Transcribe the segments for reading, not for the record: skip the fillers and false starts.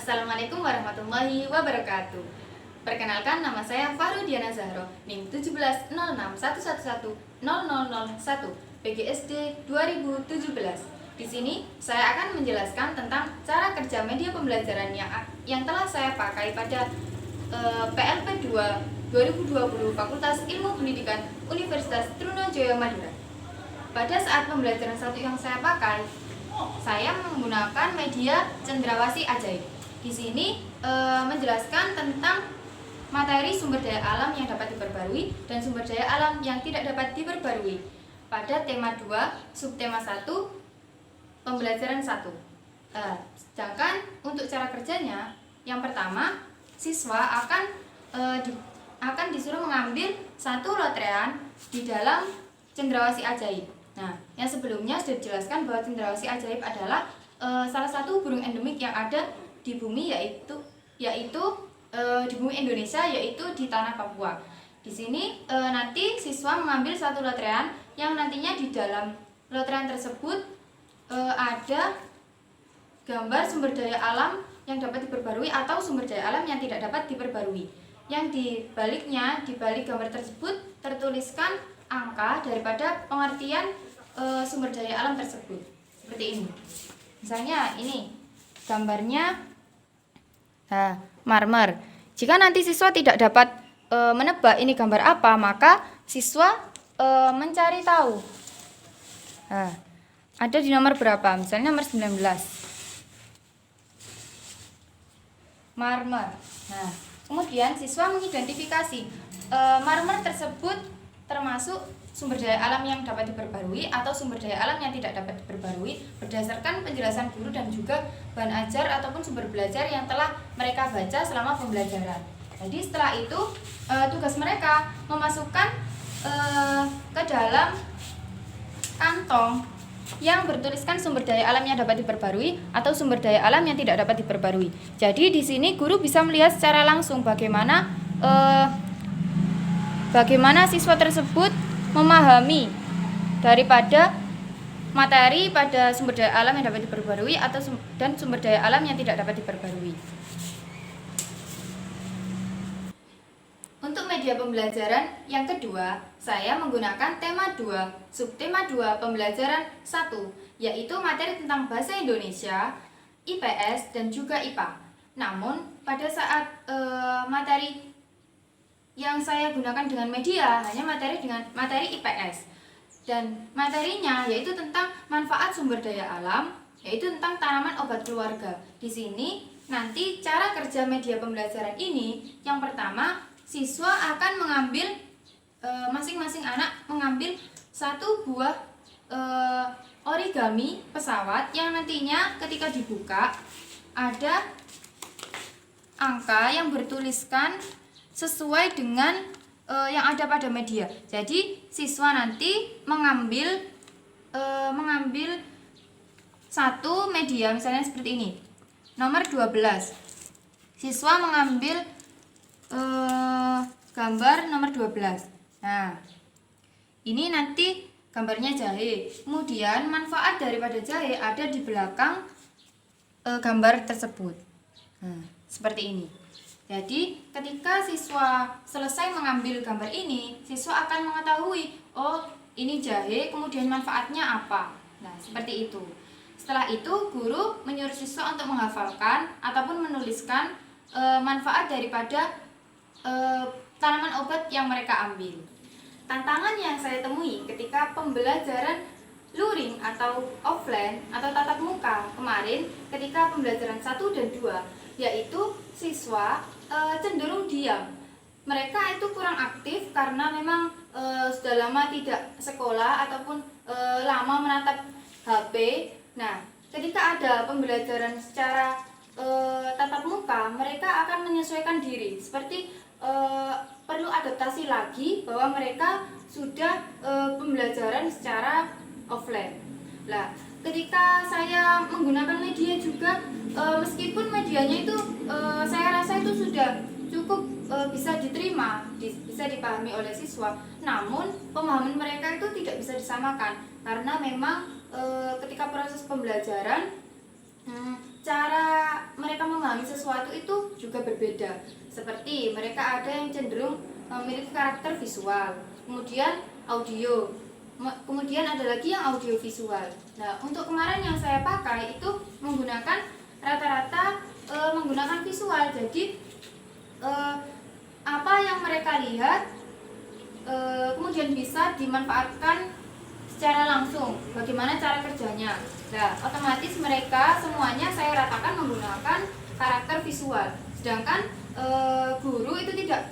Assalamualaikum warahmatullahi wabarakatuh. Perkenalkan, nama saya Fahrudiana Zahro, NIM 170611110001, PGSD 2017. Di sini saya akan menjelaskan tentang cara kerja media pembelajaran yang telah saya pakai pada PLP 2 2020 Fakultas Ilmu Pendidikan Universitas Trunojoyo Madura. Pada saat pembelajaran satu yang saya pakai, saya menggunakan media Cendrawasih Ajaib. Di sini menjelaskan tentang materi sumber daya alam yang dapat diperbarui dan sumber daya alam yang tidak dapat diperbarui. Pada tema 2, subtema 1, pembelajaran 1. Sedangkan untuk cara kerjanya, yang pertama, siswa akan disuruh mengambil satu lotrean di dalam Cendrawasih Ajaib. Nah, yang sebelumnya sudah dijelaskan bahwa Cendrawasih Ajaib adalah salah satu burung endemik yang ada di bumi yaitu di bumi Indonesia, yaitu di tanah Papua. Di sini nanti siswa mengambil satu lotrean yang nantinya di dalam lotrean tersebut ada gambar sumber daya alam yang dapat diperbarui atau sumber daya alam yang tidak dapat diperbarui. Yang di balik gambar tersebut tertuliskan angka daripada pengertian sumber daya alam tersebut. Seperti ini. Misalnya ini gambarnya marmer. Jika nanti siswa tidak dapat menebak ini gambar apa, maka siswa mencari tahu. Ada di nomor berapa? Misalnya nomor 19. Marmer. Nah, kemudian siswa mengidentifikasi marmer tersebut termasuk sumber daya alam yang dapat diperbarui atau sumber daya alam yang tidak dapat diperbarui berdasarkan penjelasan guru dan juga bahan ajar ataupun sumber belajar yang telah mereka baca selama pembelajaran. Jadi setelah itu tugas mereka memasukkan ke dalam kantong yang bertuliskan sumber daya alam yang dapat diperbarui atau sumber daya alam yang tidak dapat diperbarui. Jadi di sini guru bisa melihat secara langsung bagaimana siswa tersebut memahami daripada materi pada sumber daya alam yang dapat diperbarui dan sumber daya alam yang tidak dapat diperbarui. Untuk media pembelajaran yang kedua, saya menggunakan tema 2, subtema 2 pembelajaran 1, yaitu materi tentang bahasa Indonesia, IPS, dan juga IPA. Namun, pada saat materi yang saya gunakan dengan media hanya materi IPS, dan materinya yaitu tentang manfaat sumber daya alam, yaitu tentang tanaman obat keluarga. Di sini nanti cara kerja media pembelajaran ini, yang pertama siswa akan mengambil masing-masing anak mengambil satu buah origami pesawat yang nantinya ketika dibuka ada angka yang bertuliskan sesuai dengan yang ada pada media. Jadi siswa nanti mengambil satu media, misalnya seperti ini. Nomor 12. Siswa mengambil gambar nomor 12. Nah, ini nanti gambarnya jahe. Kemudian manfaat daripada jahe ada di belakang gambar tersebut. Nah, seperti ini. Jadi ketika siswa selesai mengambil gambar ini, siswa akan mengetahui, oh ini jahe, kemudian manfaatnya apa. Nah, seperti itu. Setelah itu guru menyuruh siswa untuk menghafalkan ataupun menuliskan manfaat daripada tanaman obat yang mereka ambil. Tantangan yang saya temui ketika pembelajaran luring atau offline atau tatap muka kemarin ketika pembelajaran 1 dan 2, yaitu siswa cenderung diam. Mereka itu kurang aktif karena memang sudah lama tidak sekolah ataupun lama menatap HP. Nah, ketika ada pembelajaran secara tatap muka, mereka akan menyesuaikan diri. Seperti perlu adaptasi lagi bahwa mereka sudah pembelajaran secara offline. Nah, ketika saya menggunakan media juga, meskipun medianya itu saya rasa itu sudah cukup bisa diterima, bisa dipahami oleh siswa, namun pemahaman mereka itu tidak bisa disamakan karena memang ketika proses pembelajaran cara mereka memahami sesuatu itu juga berbeda. Seperti mereka ada yang cenderung memiliki karakter visual, kemudian audio, kemudian ada lagi yang audio visual. Nah, untuk kemarin yang saya pakai itu menggunakan rata-rata menggunakan visual. Jadi apa yang mereka lihat kemudian bisa dimanfaatkan secara langsung. Bagaimana cara kerjanya? Nah, otomatis mereka semuanya saya ratakan menggunakan karakter visual. Sedangkan guru itu tidak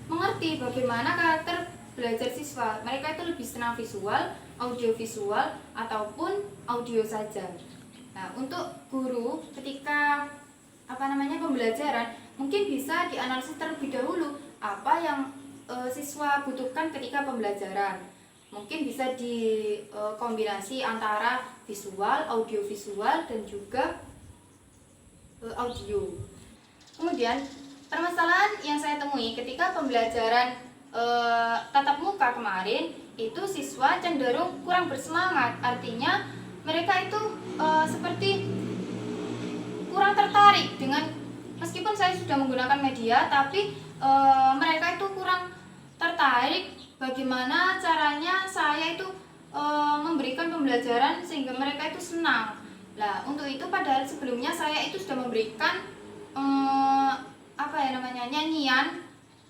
mengerti bagaimana karakter belajar siswa. Mereka itu lebih senang visual, audio visual, ataupun audio saja. Nah, untuk guru ketika pembelajaran mungkin bisa dianalisis terlebih dahulu apa yang siswa butuhkan ketika pembelajaran. Mungkin bisa dikombinasi antara visual, audio visual, dan juga audio. Kemudian permasalahan yang saya temui ketika pembelajaran tatap muka kemarin itu siswa cenderung kurang bersemangat. Artinya mereka itu seperti kurang tertarik dengan, meskipun saya sudah menggunakan media, tapi mereka itu kurang tertarik bagaimana caranya saya itu memberikan pembelajaran sehingga mereka itu senang. Nah, untuk itu padahal sebelumnya saya itu sudah memberikan nyanyian,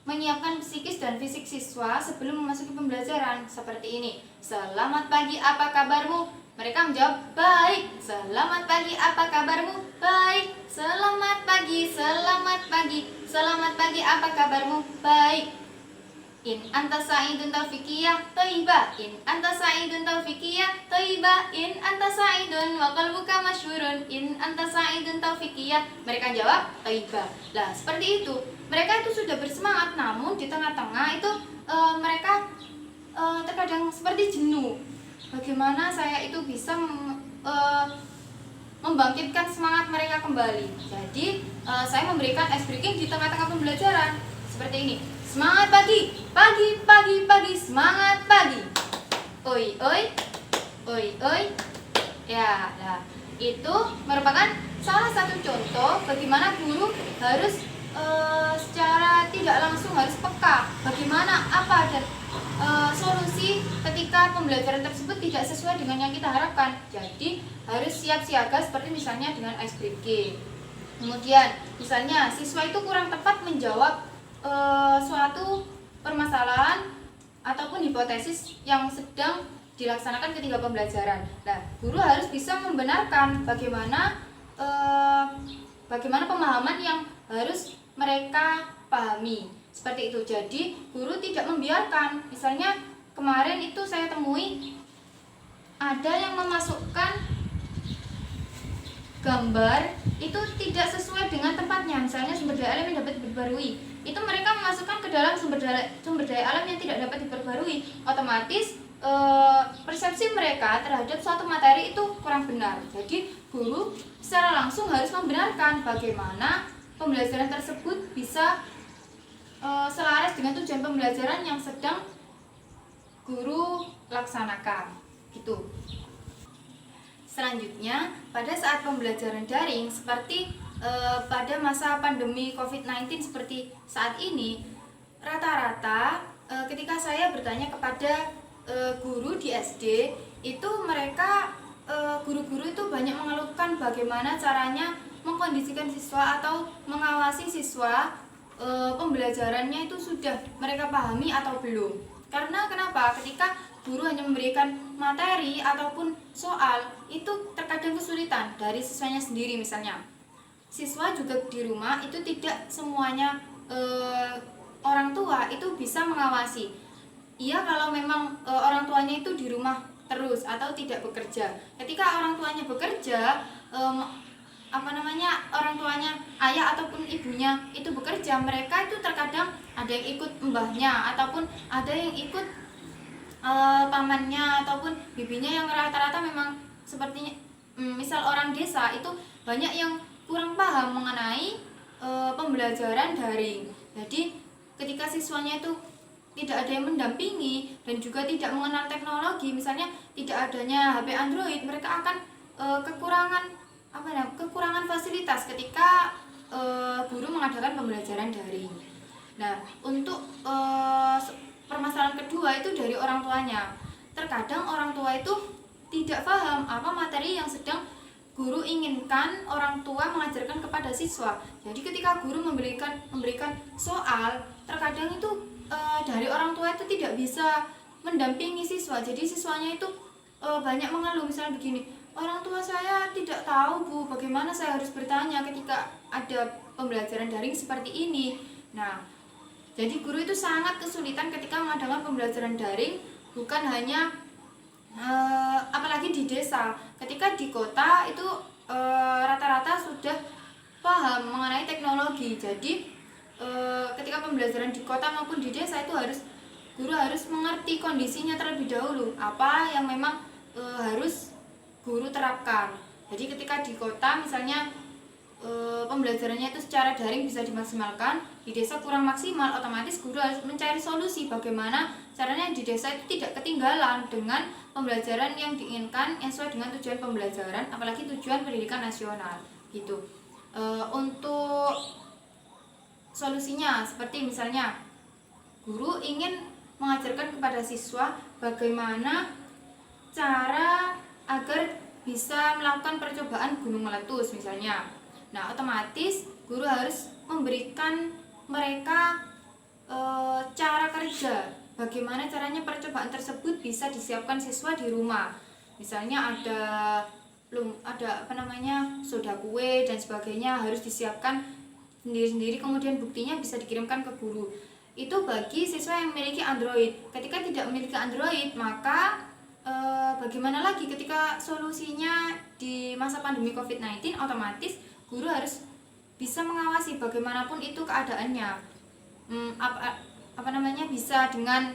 menyiapkan psikis dan fisik siswa sebelum memasuki pembelajaran seperti ini. Selamat pagi, apa kabarmu? Mereka menjawab, baik. Selamat pagi, apa kabarmu? Baik. Selamat pagi, selamat pagi. Selamat pagi, apa kabarmu? Baik. In anta sa'idun taufikiyah thayyibah. In anta sa'idun taufikiyah thayyibah. In anta sa'idun wa qalbuka masyhurun. In anta sa'idun taufikiyah. Mereka jawab thayyibah. Lah, seperti itu. Mereka itu sudah bersemangat, namun di tengah-tengah itu mereka terkadang seperti jenuh. Bagaimana saya itu bisa membangkitkan semangat mereka kembali. Jadi saya memberikan ice breaking di tengah-tengah pembelajaran seperti ini. Semangat pagi, pagi, pagi, pagi, semangat pagi. Oi, oi, oi, oi. Ya, nah, itu merupakan salah satu contoh bagaimana guru harus secara tidak langsung harus peka bagaimana apa dan solusi ketika pembelajaran tersebut tidak sesuai dengan yang kita harapkan. Jadi harus siap siaga seperti misalnya dengan ice breaking. Kemudian misalnya siswa itu kurang tepat menjawab suatu permasalahan ataupun hipotesis yang sedang dilaksanakan ketika pembelajaran. Nah, guru harus bisa membenarkan bagaimana pemahaman yang harus mereka pahami. Seperti itu. Jadi guru tidak membiarkan. Misalnya kemarin itu saya temui ada yang memasukkan gambar itu tidak sesuai dengan tempatnya. Misalnya sumber daya alam yang dapat diperbarui, itu mereka memasukkan ke dalam sumber daya alam yang tidak dapat diperbarui. Otomatis persepsi mereka terhadap suatu materi itu kurang benar. Jadi guru secara langsung harus membenarkan bagaimana pembelajaran tersebut bisa selaras dengan tujuan pembelajaran yang sedang guru laksanakan. Gitu. Selanjutnya, pada saat pembelajaran daring seperti pada masa pandemi COVID-19 seperti saat ini, rata-rata ketika saya bertanya kepada guru di SD, itu mereka guru-guru itu banyak mengeluhkan bagaimana caranya mengkondisikan siswa atau mengawasi siswa pembelajarannya itu sudah mereka pahami atau belum. Karena kenapa? Ketika guru hanya memberikan materi ataupun soal, itu terkadang kesulitan dari siswanya sendiri. Misalnya siswa juga di rumah itu tidak semuanya orang tua itu bisa mengawasi. Iya, kalau memang orang tuanya itu di rumah terus atau tidak bekerja. Ketika orang tuanya bekerja, orang tuanya, ayah ataupun ibunya itu bekerja, mereka itu terkadang ada yang ikut mbahnya ataupun ada yang ikut pamannya ataupun bibinya yang rata-rata memang sepertinya misal orang desa itu banyak yang kurang paham mengenai pembelajaran daring. Jadi ketika siswanya itu tidak ada yang mendampingi dan juga tidak mengenal teknologi, misalnya tidak adanya HP Android, mereka akan kekurangan kekurangan fasilitas ketika guru mengadakan pembelajaran daring. Nah, untuk permasalahan kedua itu dari orang tuanya. Terkadang orang tua itu tidak paham apa materi yang sedang guru inginkan orang tua mengajarkan kepada siswa. Jadi ketika guru memberikan soal, terkadang itu dari orang tua itu tidak bisa mendampingi siswa. Jadi siswanya itu banyak mengeluh, misalnya begini, orang tua saya tidak tahu Bu, bagaimana saya harus bertanya ketika ada pembelajaran daring seperti ini. Nah, jadi guru itu sangat kesulitan ketika mengadakan pembelajaran daring, bukan hanya apalagi di desa. Ketika di kota itu rata-rata sudah paham mengenai teknologi. Jadi ketika pembelajaran di kota maupun di desa itu guru harus mengerti kondisinya terlebih dahulu, apa yang memang harus guru terapkan. Jadi ketika di kota misalnya pembelajarannya itu secara daring bisa dimaksimalkan, di desa kurang maksimal, otomatis guru harus mencari solusi bagaimana caranya di desa itu tidak ketinggalan dengan pembelajaran yang diinginkan yang sesuai dengan tujuan pembelajaran, apalagi tujuan pendidikan nasional gitu. Untuk solusinya seperti misalnya guru ingin mengajarkan kepada siswa bagaimana cara agar bisa melakukan percobaan gunung meletus misalnya. Nah, otomatis guru harus memberikan mereka cara kerja, bagaimana caranya percobaan tersebut bisa disiapkan siswa di rumah. Misalnya ada soda kue dan sebagainya harus disiapkan sendiri-sendiri, kemudian buktinya bisa dikirimkan ke guru. Itu bagi siswa yang memiliki Android. Ketika tidak memiliki Android, maka bagaimana lagi ketika solusinya di masa pandemi COVID-19, otomatis guru harus bisa mengawasi bagaimanapun itu keadaannya. Bisa dengan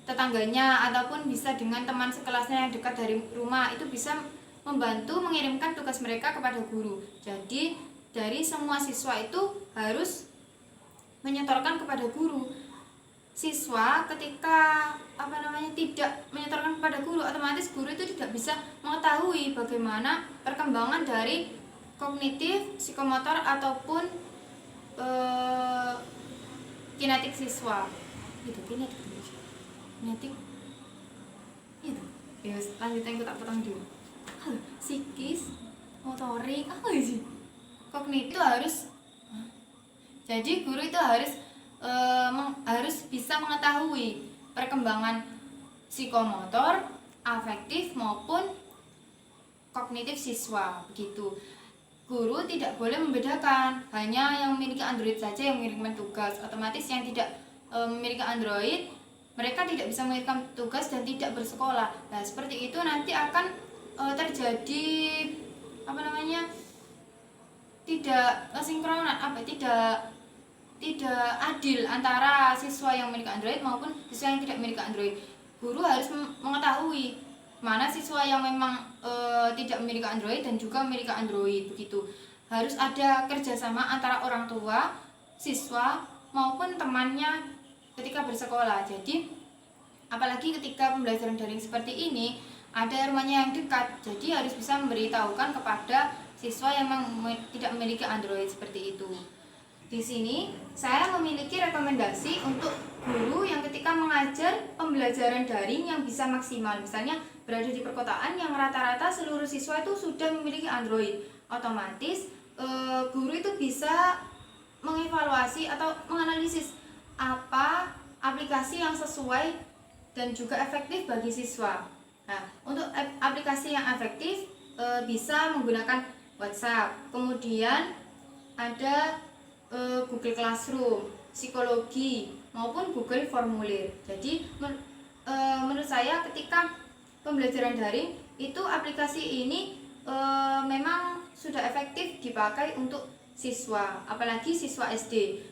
tetangganya ataupun bisa dengan teman sekelasnya yang dekat dari rumah, itu bisa membantu mengirimkan tugas mereka kepada guru. Jadi dari semua siswa itu harus menyetorkan kepada guru. Siswa ketika tidak menyetorkan kepada guru, otomatis guru itu tidak bisa mengetahui bagaimana perkembangan dari kognitif, psikomotor ataupun kinetik siswa. Itu kinetik itu. Ya, lanjutin aku tak potong dulu. Psikis, motorik, sih? Kognitif itu harus. Jadi guru itu harus bisa mengetahui perkembangan psikomotor, afektif maupun kognitif siswa, begitu. Guru tidak boleh membedakan hanya yang memiliki Android saja yang mengirimkan tugas. Otomatis yang tidak memiliki Android, mereka tidak bisa mengirimkan tugas dan tidak bersekolah. Nah, seperti itu nanti akan terjadi tidak sinkronan, tidak adil antara siswa yang memiliki Android maupun siswa yang tidak memiliki Android. Guru harus mengetahui mana siswa yang memang tidak memiliki Android dan juga memiliki Android, begitu. Harus ada kerjasama antara orang tua, siswa maupun temannya ketika bersekolah. Jadi apalagi ketika pembelajaran daring seperti ini, ada rumahnya yang dekat, jadi harus bisa memberitahukan kepada siswa yang tidak memiliki Android seperti itu. Di sini saya memiliki rekomendasi untuk guru yang ketika mengajar pembelajaran daring yang bisa maksimal. Misalnya berada di perkotaan yang rata-rata seluruh siswa itu sudah memiliki Android. Otomatis guru itu bisa mengevaluasi atau menganalisis apa aplikasi yang sesuai dan juga efektif bagi siswa. Nah, untuk aplikasi yang efektif bisa menggunakan WhatsApp, kemudian ada Google Classroom, psikologi maupun Google Formulir. Jadi menurut saya ketika pembelajaran daring itu aplikasi ini memang sudah efektif dipakai untuk siswa, apalagi siswa SD.